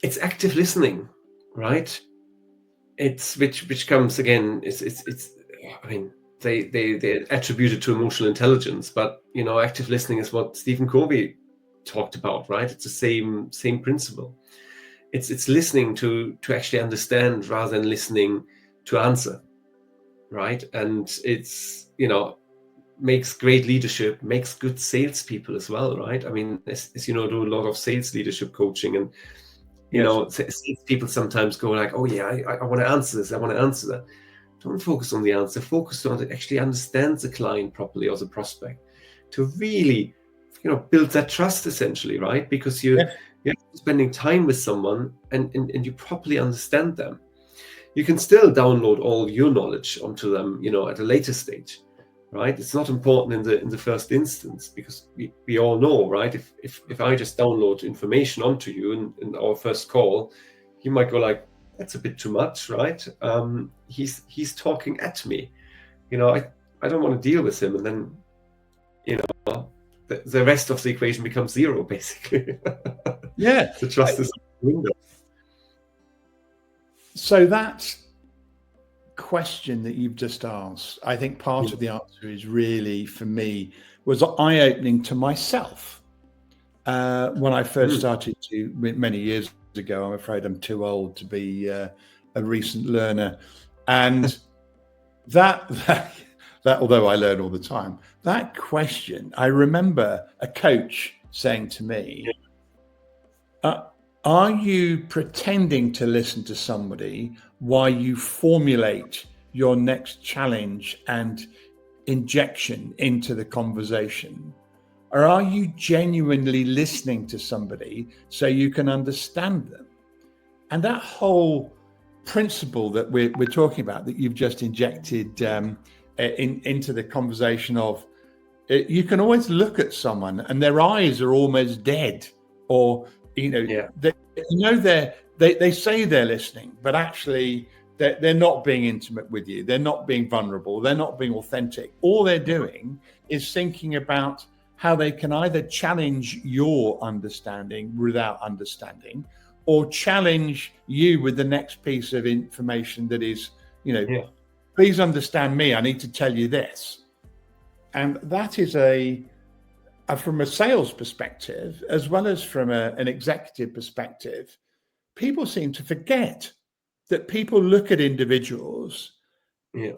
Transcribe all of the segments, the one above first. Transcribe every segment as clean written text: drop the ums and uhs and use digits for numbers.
it's active listening, right? It's which comes again. It's. I mean, they attribute it to emotional intelligence, but active listening is what Stephen Covey talked about, right? It's the same principle. It's listening to actually understand rather than listening to answer, right? And it's makes great leadership, makes good salespeople as well, right? I mean, as you know, do a lot of sales leadership coaching, and people sometimes go like, oh yeah, I want to answer this, I want to answer that. Don't focus on the answer, focus on it actually understands the client properly or the prospect, to really build that trust essentially, right? Because you're spending time with someone and you properly understand them. You can still download all your knowledge onto them at a later stage, right? It's not important in the first instance, because we all know, right? If I just download information onto you in our first call, you might go like, that's a bit too much, right? He's talking at me, I don't want to deal with him, and then the rest of the equation becomes zero, basically. Yeah, the trust is window. So that question that you've just asked, I think part of the answer is really, for me, was eye-opening to myself when I first started to, many years ago. I'm afraid I'm too old to be a recent learner, and that although I learn all the time, that question, I remember a coach saying to me, are you pretending to listen to somebody while you formulate your next challenge and injection into the conversation? Or are you genuinely listening to somebody so you can understand them? And that whole principle that we're talking about, that you've just injected into the conversation of, you can always look at someone and their eyes are almost dead, or they say they're listening, but actually they're not being intimate with you. They're not being vulnerable. They're not being authentic. All they're doing is thinking about how they can either challenge your understanding without understanding, or challenge you with the next piece of information that is, please understand me. I need to tell you this. And that is from a sales perspective, as well as from an executive perspective, people seem to forget that people look at individuals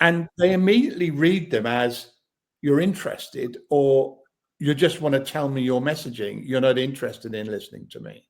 and they immediately read them as, you're interested, or you just want to tell me your messaging. You're not interested in listening to me.